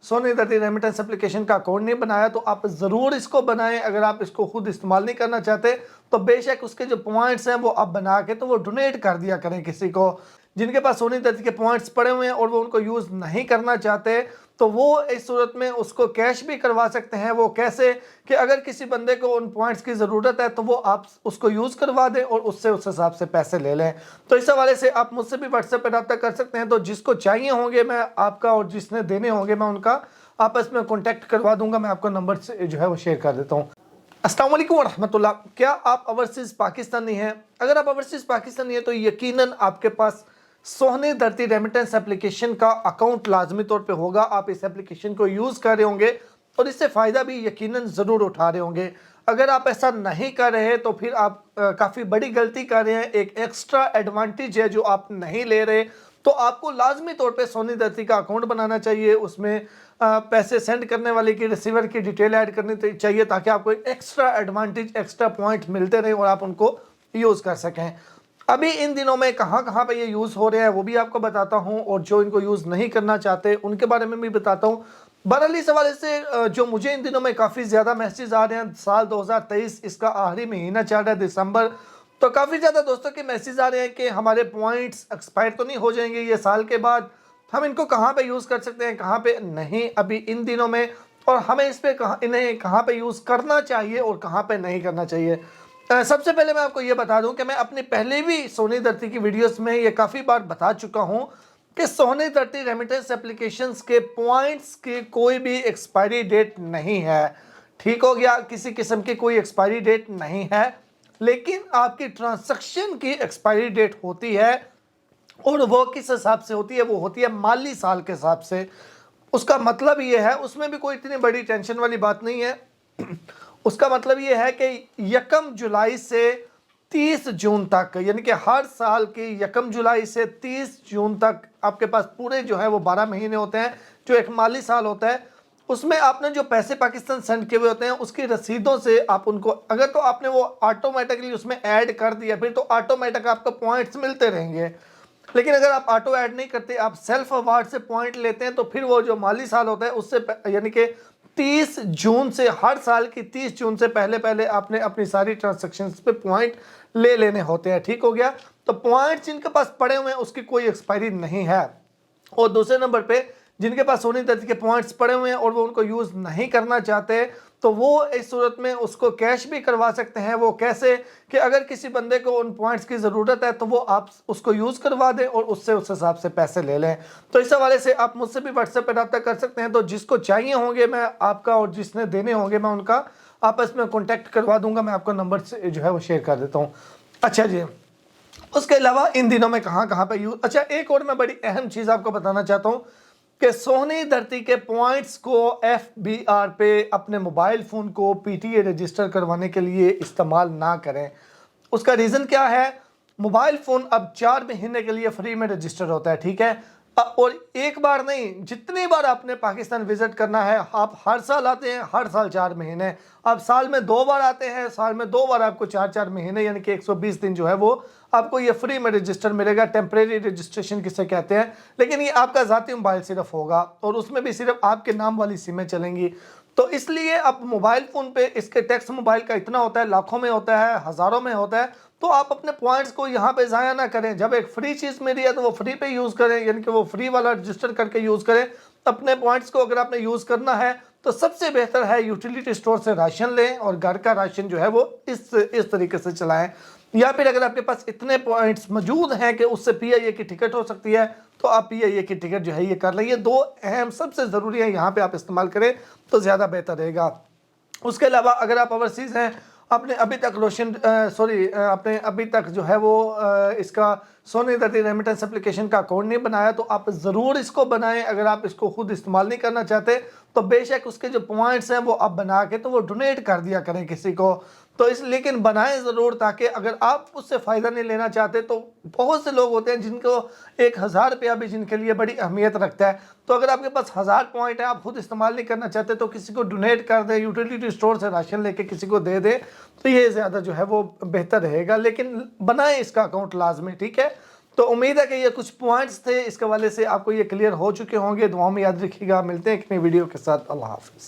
सोनी दर्दी remittance application का account नहीं बनाया तो आप ज़रूर इसको बनाएं। अगर आप इसको खुद इस्तेमाल नहीं करना चाहते तो बेशक उसके जो पॉइंट्स हैं वो आप बना के तो वो डोनेट कर दिया करें किसी को। जिनके पास सोनी दर्दी के पॉइंट्स पड़े हुए हैं और वो उनको यूज़ नहीं करना चाहते तो वो इस सूरत में उसको कैश भी करवा सकते हैं। वो कैसे कि अगर किसी बंदे को उन पॉइंट्स की ज़रूरत है तो वो आप उसको यूज़ करवा दें और उससे उस हिसाब से पैसे ले लें। तो इस हवाले से आप मुझसे भी व्हाट्सएप पर रब्ता कर सकते हैं। तो जिसको चाहिए होंगे मैं आपका और जिसने देने होंगे मैं उनका आपस में कॉन्टैक्ट करवा दूंगा। मैं आपको नंबर से जो है वो शेयर कर देता हूँ। अस्सलाम वालेकुम रहमतुल्लाह। क्या आप ओवरसीज़ पाकिस्तानी हैं? अगर आप ओवरसीज़ पाकिस्तानी हैं तो यकीनन आपके पास सोनी दर्दी रेमिटेंस एप्लीकेशन का अकाउंट लाजमी तौर पे होगा। आप इस एप्लीकेशन को यूज़ कर रहे होंगे और इससे फ़ायदा भी यकीनन ज़रूर उठा रहे होंगे। अगर आप ऐसा नहीं कर रहे तो फिर आप काफ़ी बड़ी गलती कर रहे हैं। एक एक्स्ट्रा एडवांटेज है जो आप नहीं ले रहे। तो आपको लाजमी तौर पे सोनी दर्दी का अकाउंट बनाना चाहिए। उसमें पैसे सेंड करने वाले की रिसीवर की डिटेल ऐड करनी चाहिए ताकि आपको एक एक्स्ट्रा एडवांटेज एक्स्ट्रा पॉइंट मिलते रहे और आप उनको यूज़ कर सकें। अभी इन दिनों में कहाँ कहाँ पे ये यूज़ हो रहे हैं वो भी आपको बताता हूँ और जो इनको यूज़ नहीं करना चाहते उनके बारे में भी बताता हूँ। बहरहाल इस हवाले से जो मुझे इन दिनों में काफ़ी ज़्यादा मैसेज आ रहे हैं, साल 2023 इसका आखिरी महीना चल रहा है दिसंबर, तो काफ़ी ज़्यादा दोस्तों के मैसेज आ रहे हैं कि हमारे पॉइंट्स एक्सपायर तो नहीं हो जाएंगे ये साल के बाद, हम इनको कहाँ पे यूज़ कर सकते हैं कहाँ पे नहीं अभी इन दिनों में, और हमें इस पर इन्हें कहाँ पे यूज़ करना चाहिए और कहाँ पे नहीं करना चाहिए। सबसे पहले मैं आपको ये बता दूं कि मैं अपनी पहले भी सोनी दर्दी की वीडियोस में ये काफ़ी बार बता चुका हूं कि सोनी दर्दी रेमिटेंस एप्लीकेशंस के पॉइंट्स की कोई भी एक्सपायरी डेट नहीं है। ठीक हो गया, किसी किस्म की कोई एक्सपायरी डेट नहीं है, लेकिन आपकी ट्रांजैक्शन की एक्सपायरी डेट होती है और वो किस हिसाब से होती है, वो होती है माली साल के हिसाब से। उसका मतलब ये है, उसमें भी कोई इतनी बड़ी टेंशन वाली बात नहीं है। उसका मतलब ये है कि 1 जुलाई से 30 जून तक, यानी कि हर साल की 1 जुलाई से 30 जून तक आपके पास पूरे जो है वो 12 महीने होते हैं जो एक माली साल होता है। उसमें आपने जो पैसे पाकिस्तान सेंड किए हुए होते हैं उसकी रसीदों से आप उनको, अगर तो आपने वो ऑटोमेटिकली उसमें ऐड कर दिया फिर तो ऑटोमेटिक आपको पॉइंट्स मिलते रहेंगे। लेकिन अगर आप ऑटो ऐड नहीं करते, आप सेल्फ अवार्ड से पॉइंट लेते हैं तो फिर वो जो माली साल होता है उससे यानी कि 30 जून से, हर साल की 30 जून से पहले पहले आपने अपनी सारी ट्रांजैक्शंस पे पॉइंट ले लेने होते हैं। ठीक हो गया, तो पॉइंट जिनके पास पड़े हुए हैं उसकी कोई एक्सपायरी नहीं है। और दूसरे नंबर पे जिनके पास सोनी दर्दी के पॉइंट्स पड़े हुए हैं और वो उनको यूज़ नहीं करना चाहते तो वो इस सूरत में उसको कैश भी करवा सकते हैं। वो कैसे कि अगर किसी बंदे को उन पॉइंट्स की ज़रूरत है तो वो आप उसको यूज़ करवा दें और उससे उस हिसाब से पैसे ले लें। तो इस हवाले से आप मुझसे भी व्हाट्सएप पर रब्ता कर सकते हैं। तो जिसको चाहिए होंगे मैं आपका और जिसने देने होंगे मैं उनका आपस में कॉन्टैक्ट करवा दूंगा। मैं आपको नंबर से जो है वो शेयर कर देता हूँ। अच्छा जी, उसके अलावा इन दिनों में कहाँ कहाँ पे यूज, अच्छा एक और मैं बड़ी अहम चीज़ आपको बताना चाहता हूँ कि सोनी दर्दी के पॉइंट्स को FBR पे अपने मोबाइल फ़ोन को PTA रजिस्टर करवाने के लिए इस्तेमाल ना करें। उसका रीज़न क्या है, मोबाइल फ़ोन अब 4 महीने के लिए फ्री में रजिस्टर होता है। ठीक है, और एक बार नहीं, जितनी बार आपने पाकिस्तान विजिट करना है, आप हर साल आते हैं, हर साल 4 महीने, आप साल में 2 बार आते हैं, साल में 2 बार आपको 4-4 महीने यानी कि 120 दिन जो है वो आपको ये फ्री में रजिस्टर मिलेगा। टेम्परेरी रजिस्ट्रेशन किसे कहते हैं, लेकिन ये आपका ज़ाती मोबाइल सिर्फ होगा और उसमें भी सिर्फ आपके नाम वाली सिमें चलेंगी। तो इसलिए अब मोबाइल फ़ोन पे इसके टैक्स मोबाइल का इतना होता है, लाखों में होता है, हज़ारों में होता है। तो आप अपने पॉइंट्स को यहाँ पे ज़ाया ना करें। जब एक फ्री चीज़ मिली है तो वो फ्री पे यूज़ करें, यानी कि वो फ्री वाला रजिस्टर करके यूज़ करें। अपने पॉइंट्स को अगर आपने यूज़ करना है तो सबसे बेहतर है यूटिलिटी स्टोर से राशन लें और घर का राशन जो है वो इस तरीके से चलाएं। या फिर अगर आपके पास इतने पॉइंट्स मौजूद हैं कि उससे PIA की टिकट हो सकती है तो आप PIA की टिकट जो है ये कर लें। ये 2 अहम सबसे ज़रूरी है, यहाँ पे आप इस्तेमाल करें तो ज़्यादा बेहतर रहेगा। उसके अलावा अगर आप ओवरसीज़ हैं, आपने अभी तक आपने अभी तक जो है वो इसका सोनी दर्दी रेमिटेंस एप्लीकेशन का अकाउंट नहीं बनाया तो आप ज़रूर इसको बनाएं। अगर आप इसको खुद इस्तेमाल नहीं करना चाहते तो बेशक उसके जो पॉइंट्स हैं वो आप बना के तो वो डोनेट कर दिया करें किसी को। तो लेकिन बनाएं ज़रूर, ताकि अगर आप उससे फ़ायदा नहीं लेना चाहते तो बहुत से लोग होते हैं जिनको 1000 रुपया भी जिनके लिए बड़ी अहमियत रखता है। तो अगर आपके पास 1000 पॉइंट है, आप खुद इस्तेमाल नहीं करना चाहते तो किसी को डोनेट कर दें, यूटिलिटी स्टोर से राशन लेके किसी को दे दें, तो ये ज़्यादा जो है वो बेहतर रहेगा। लेकिन बनाएं इसका अकाउंट लाजमी, ठीक है। तो उम्मीद है कि ये कुछ पॉइंट्स थे, इसके हवाले से आपको ये क्लियर हो चुके होंगे। दुआओं में याद रखिएगा। मिलते हैं एक नई वीडियो के साथ। अल्लाह हाफिज़।